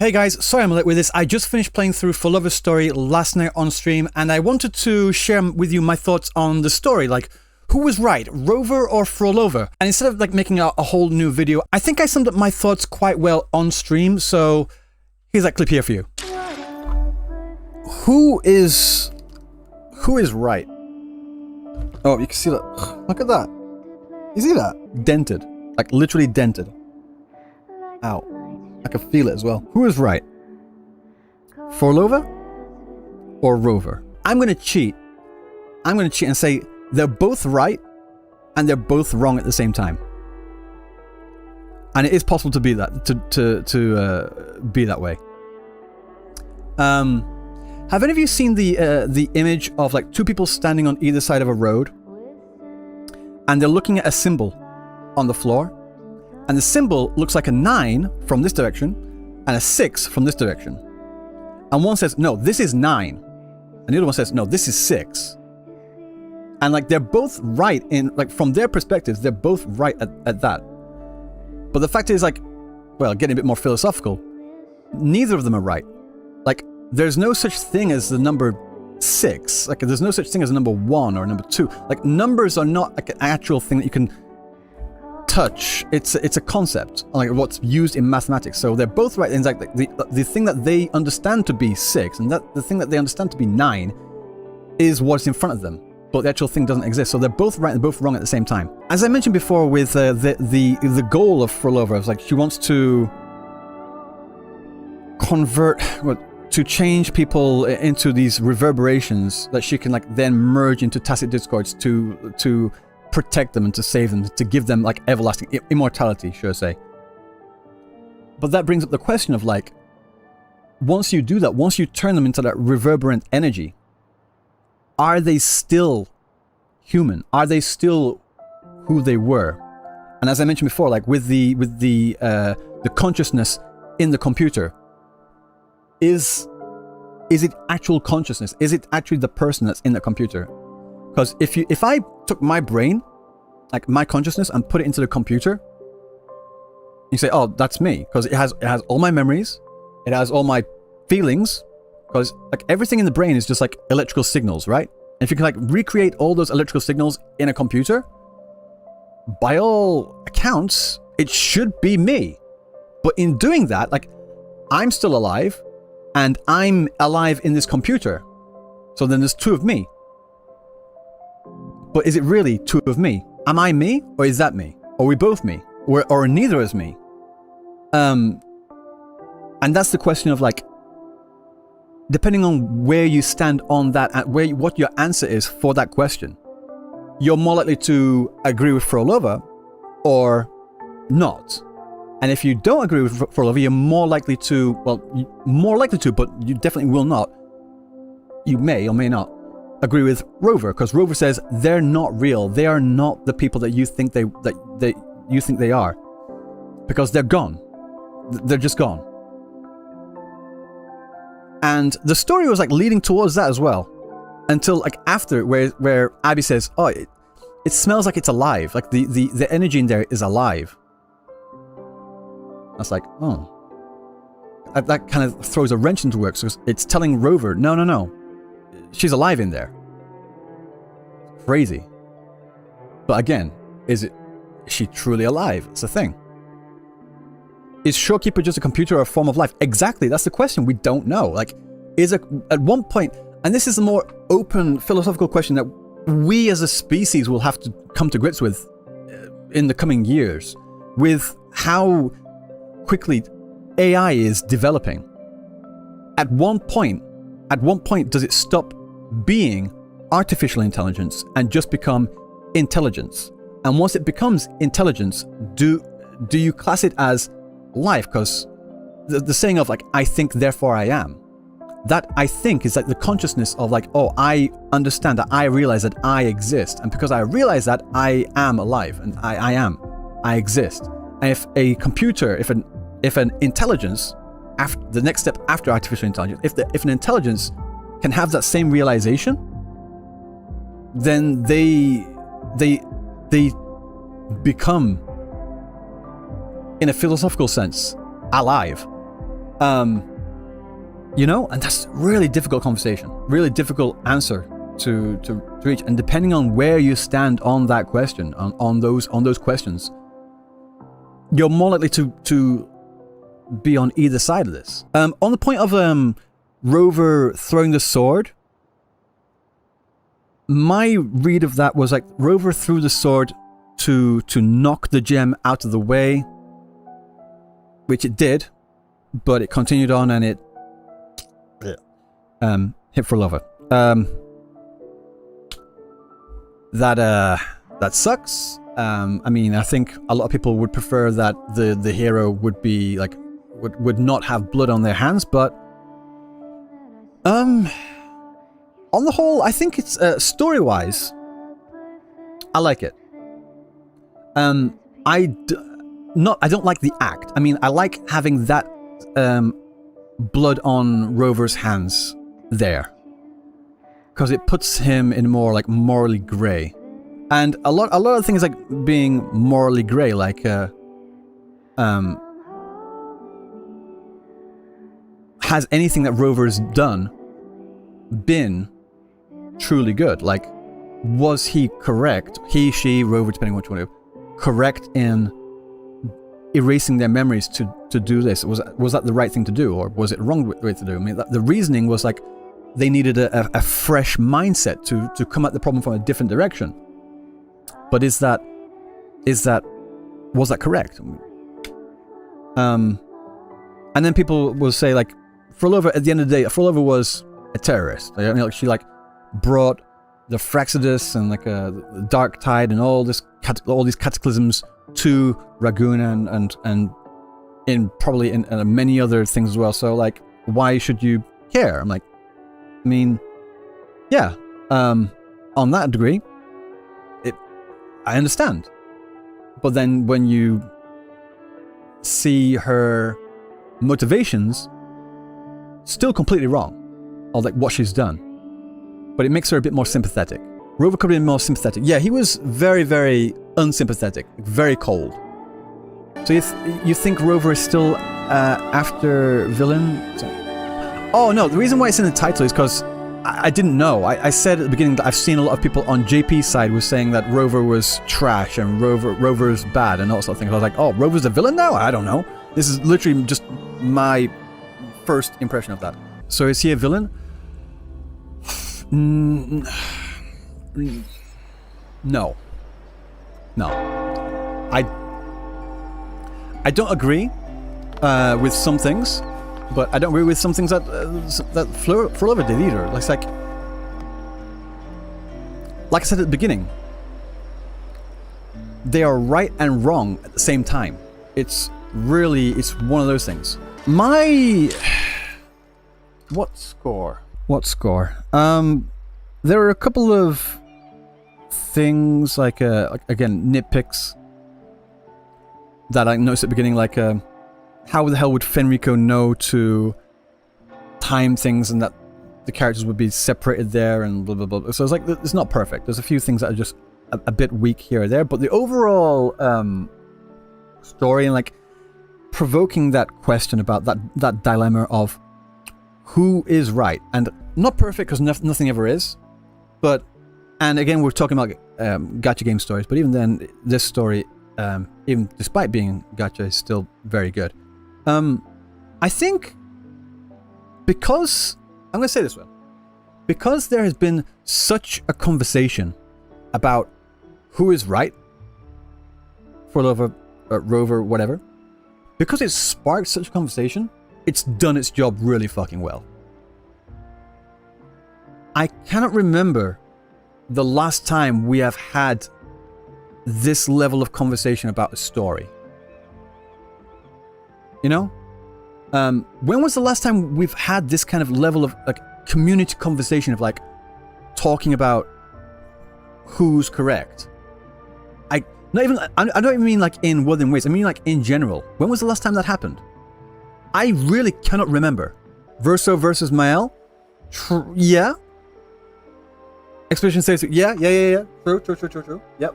Hey guys, sorry I'm late with this. I just finished playing through Phrolova's story last night on stream, and I wanted to share with you my thoughts on the story, like who was right, Rover or Phrolova? And instead of like making a whole new video, I think I summed up my thoughts quite well on stream, so here's that clip here for you. Who is right? Oh, you can see that. Look at that. You see that? Dented. Like literally dented. Ow. I can feel it as well. Who is right? Phrolova or Rover? I'm going to cheat. I'm going to cheat and say they're both right and they're both wrong at the same time. And it is possible to be that, to be that way. Have any of you seen the image of like two people standing on either side of a road and they're looking at a symbol on the floor? And the symbol looks like a 9 from this direction and a 6 from this direction. And one says, no, this is 9. And the other one says, no, this is 6. And like they're both right in, like from their perspectives, they're both right at that. But the fact is like, well, getting a bit more philosophical, neither of them are right. Like there's no such thing as the number 6. Like there's no such thing as a number 1 or number 2. Like numbers are not like an actual thing that you can touch. It's a concept, like what's used in mathematics. So they're both right. In fact, the thing that they understand to be 6 and that the thing that they understand to be 9 is what's in front of them, but the actual thing doesn't exist. So they're both right and both wrong at the same time. As I mentioned before, with the goal of Phrolova is like she wants to convert, to change people into these reverberations that she can like then merge into tacit discords to protect them and to save them, to give them like everlasting immortality, should I say. But that brings up the question of like, once you do that, once you turn them into that reverberant energy, are they still human? Are they still who they were? And as I mentioned before, like with the consciousness in the computer, is it actual consciousness? Is it actually the person that's in the computer? Because if I took my brain, like my consciousness, and put it into the computer, you say, oh, that's me, because it has all my memories, it has all my feelings, because like everything in the brain is just like electrical signals, right? And if you can like recreate all those electrical signals in a computer, by all accounts, it should be me. But in doing that, like I'm still alive, and I'm alive in this computer. So then there's two of me. But is it really two of me? Am I me, or is that me? Are we both me? Or neither is me? And that's the question of like, depending on where you stand on that, what your answer is for that question, you're more likely to agree with Phrolova or not. And if you don't agree with Phrolova, you're more likely to, but you definitely will not. You may or may not agree with Rover, because Rover says they're not real. They are not the people that you think they are, because they're gone. They're just gone. And the story was like leading towards that as well, until like after where Abby says, "Oh, it smells like it's alive. Like the energy in there is alive." I was like, oh, that kind of throws a wrench into work. So it's telling Rover, no. She's alive in there. Crazy. But again, is she truly alive? It's a thing. Is Showkeeper just a computer or a form of life? Exactly, that's the question. We don't know. Like, at one point, and this is a more open philosophical question that we as a species will have to come to grips with in the coming years, with how quickly AI is developing. At one point, does it stop being artificial intelligence and just become intelligence? And once it becomes intelligence, do you class it as life? Because the saying of like, I think therefore I am, that I think is like the consciousness of like, oh, I understand that, I realize that I exist, and because I realize that, I am alive, and I exist. And if a computer, if an intelligence, after the next step after artificial intelligence, if an intelligence can have that same realization, then they become, in a philosophical sense, alive. You know, and that's really difficult conversation, really difficult answer to reach. And depending on where you stand on that question, on those questions, you're more likely to be on either side of this. On the point of Rover throwing the sword, my read of that was like Rover threw the sword to knock the gem out of the way, which it did, but it continued on and it hit Phrolova. That sucks. I mean, I think a lot of people would prefer that the hero would be like would not have blood on their hands, but on the whole, I think it's story-wise, I like it. I don't like the act. I mean, I like having that blood on Rover's hands there, because it puts him in more like morally grey, and a lot of things like being morally grey, like has anything that Rover's done been truly good? Like, was he correct? He, she, Rover, depending on which one you correct in erasing their memories to do this? Was that the right thing to do, or was it the wrong way to do? I mean, the reasoning was like they needed a fresh mindset to come at the problem from a different direction. But was that correct? And then people will say like Phrolova, at the end of the day, Phrolova was a terrorist. I mean, like, she like brought the Fraxidus and like the Dark Tide and all these cataclysms to Ragoon and in probably in many other things as well. So like, why should you care? I'm like, I mean, yeah, on that degree, I understand. But then when you see her motivations, still completely wrong, or like what she's done. But it makes her a bit more sympathetic. Rover could have been more sympathetic. Yeah, he was very, very unsympathetic, very cold. So you think Rover is still after villain? Oh no, the reason why it's in the title is because I didn't know. I said at the beginning that I've seen a lot of people on JP's side was saying that Rover was trash and Rover's bad and all sorts of things. I was like, oh, Rover's a villain now? I don't know. This is literally just my first impression of that. So is he a villain? No. I don't agree with some things, but I don't agree with some things that Phrolova did either. Like I said at the beginning, they are right and wrong at the same time. It's one of those things. What score? There are a couple of things like again, nitpicks that I noticed at the beginning, like how the hell would Fenrico know to time things and that the characters would be separated there and blah blah blah. So it's like, it's not perfect. There's a few things that are just a bit weak here or there, but the overall story and like provoking that question about that dilemma of who is right, and not perfect because nothing ever is, but, and again we're talking about gacha game stories, but even then this story, even despite being gacha, is still very good. I think because, I'm going to say this one, because there has been such a conversation about who is right, Phrolova, Rover, whatever, because it sparked such a conversation, it's done its job really fucking well. I cannot remember the last time we have had this level of conversation about a story. You know? When was the last time we've had this kind of level of like community conversation of like talking about who's correct? I don't even mean like in Wuthering Ways. I mean like in general. When was the last time that happened? I really cannot remember. Verso versus Mael? Yeah. Expedition says, yeah. True. Yep.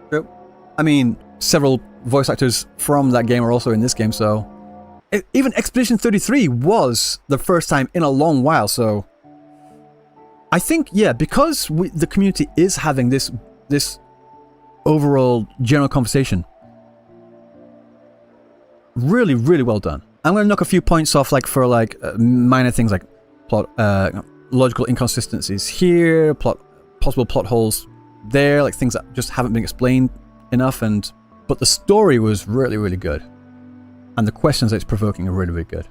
True. I mean, several voice actors from that game are also in this game, so even Expedition 33 was the first time in a long while. So I think, yeah, because the community is having this overall general conversation, really, really well done. I'm going to knock a few points off, like for like minor things like plot, logical inconsistencies here, possible plot holes there, like things that just haven't been explained enough. But the story was really, really good, and the questions that it's provoking are really, really good.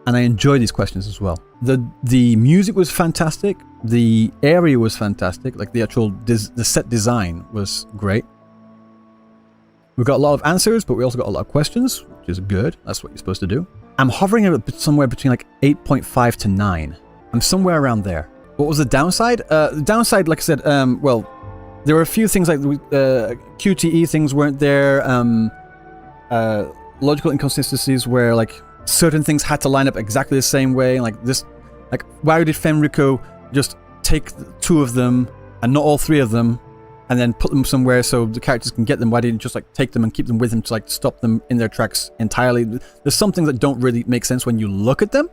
And I enjoy these questions as well. The music was fantastic. The area was fantastic. Like the actual the set design was great. We got a lot of answers, but we also got a lot of questions, which is good. That's what you're supposed to do. I'm hovering somewhere between like 8.5 to 9. I'm somewhere around there. What was the downside? The downside, like I said, well, there were a few things like QTE things weren't there. Logical inconsistencies where like certain things had to line up exactly the same way. Like this, like why did Fenrico just take 2 of them and not all 3 of them, and then put them somewhere so the characters can get them? Why didn't he just like take them and keep them with him to like stop them in their tracks entirely? There's some things that don't really make sense when you look at them,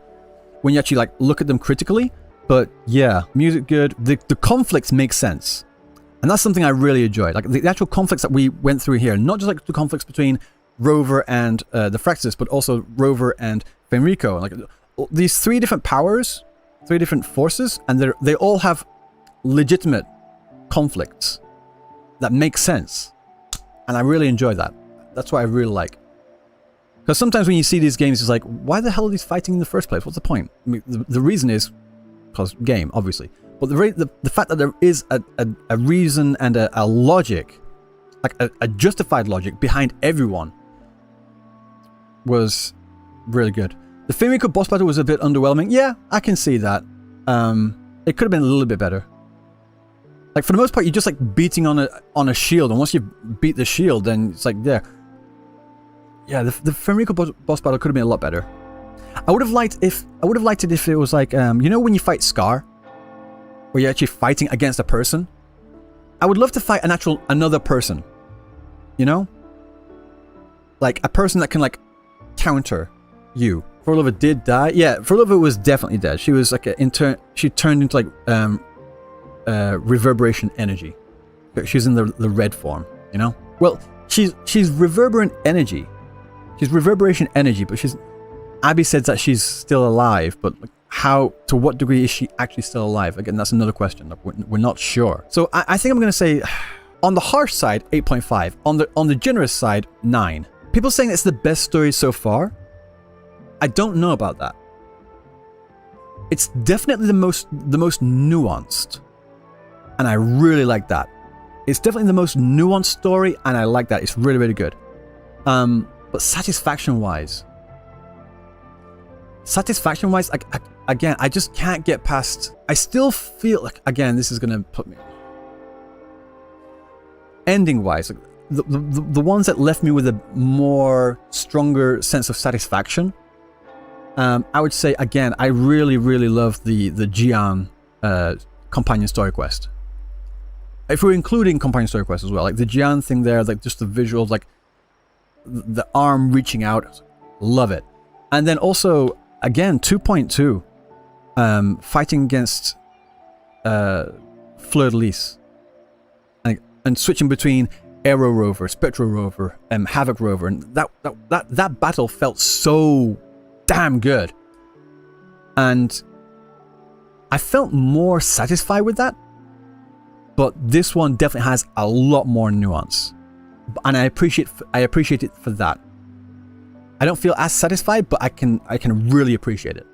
when you actually like look at them critically. But yeah, music good. The conflicts make sense, and that's something I really enjoyed. Like the actual conflicts that we went through here, not just like the conflicts between Rover and the Fraxis, but also Rover and Fenrico. Like these 3 different powers, 3 different forces, and they all have legitimate conflicts that make sense, and I really enjoy that. That's what I really like. Because sometimes when you see these games, it's like, why the hell are these fighting in the first place? What's the point? I mean, the reason is because game, obviously, but the fact that there is a reason and a logic, like a justified logic behind everyone, was really good. The Fenrico boss battle was a bit underwhelming. Yeah, I can see that. It could have been a little bit better. Like for the most part, you're just like beating on a shield, and once you beat the shield, then it's like there. Yeah, the Fenrico boss battle could have been a lot better. I would have liked it if it was like you know when you fight Scar, where you're actually fighting against a person. I would love to fight another person. You know, like a person that can like counter you. Phrolova did die. Yeah, Phrolova was definitely dead. She was like she turned into like reverberation energy. She's in the red form, you know? Well, she's reverberant energy. She's reverberation energy, but Abby said that she's still alive, but to what degree is she actually still alive? Again, that's another question. We're not sure. So I think I'm going to say, on the harsh side, 8.5. On the generous side, 9. People saying it's the best story so far. I don't know about that. It's definitely the most nuanced. And I really like that. It's definitely the most nuanced story, and I like that. It's really, really good. But satisfaction-wise, again, I just can't get past... I still feel like, again, this is going to put me... Ending-wise, the ones that left me with a more stronger sense of satisfaction, I would say, again, I really, really love the Jian companion story quest. If we're including companion story quest as well, like the Jian thing there, like just the visuals, like the arm reaching out, love it. And then also, again, 2.2, fighting against Fleur de Lis, and switching between Aero Rover, Spectro Rover, and Havoc Rover, and that battle felt so damn good, and I felt more satisfied with that. But this one definitely has a lot more nuance, and I appreciate it for that. I don't feel as satisfied, but I can really appreciate it.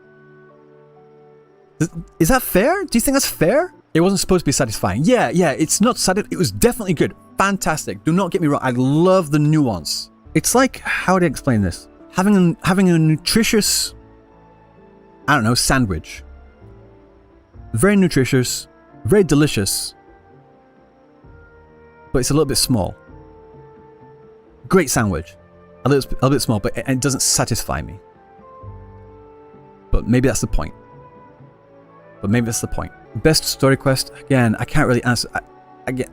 Is that fair? Do you think that's fair? It wasn't supposed to be satisfying. Yeah, it's not satisfying. It was definitely good. Fantastic. Do not get me wrong. I love the nuance. It's like, how do I explain this? Having a nutritious, I don't know, sandwich. Very nutritious, very delicious, but it's a little bit small. Great sandwich. A little bit small, but it doesn't satisfy me. But maybe that's the point. Best story quest, again, I can't really answer. Again,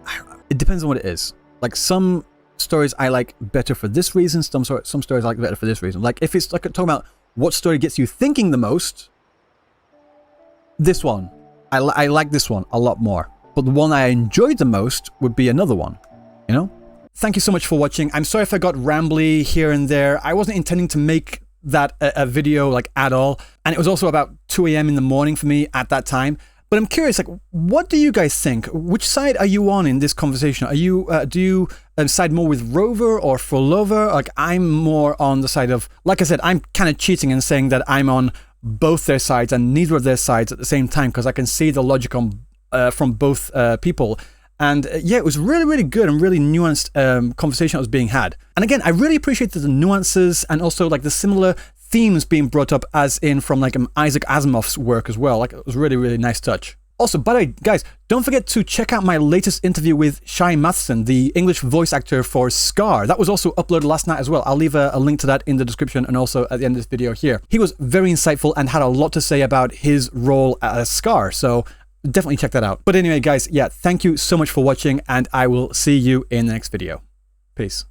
it depends on what it is. Like some stories I like better for this reason, some stories I like better for this reason. Like if it's like talking about what story gets you thinking the most, this one. I like this one a lot more. But the one I enjoyed the most would be another one, you know? Thank you so much for watching. I'm sorry if I got rambly here and there. I wasn't intending to make that a video like at all. And it was also about 2 a.m. in the morning for me at that time. But I'm curious, like, what do you guys think? Which side are you on in this conversation? Are you, do you side more with Rover or Phrolova? Like, I'm more on the side of, like I said, I'm kind of cheating and saying that I'm on both their sides and neither of their sides at the same time, because I can see the logic on, from both people. And yeah, it was really, really good and really nuanced conversation that was being had. And again, I really appreciated the nuances and also like the similar themes being brought up as in from like Isaac Asimov's work as well. Like it was really, really nice touch. Also, by the way, guys, don't forget to check out my latest interview with Shai Matheson, the English voice actor for Scar. That was also uploaded last night as well. I'll leave a link to that in the description and also at the end of this video here. He was very insightful and had a lot to say about his role as Scar, so definitely check that out. But anyway, guys, yeah, thank you so much for watching and I will see you in the next video. Peace.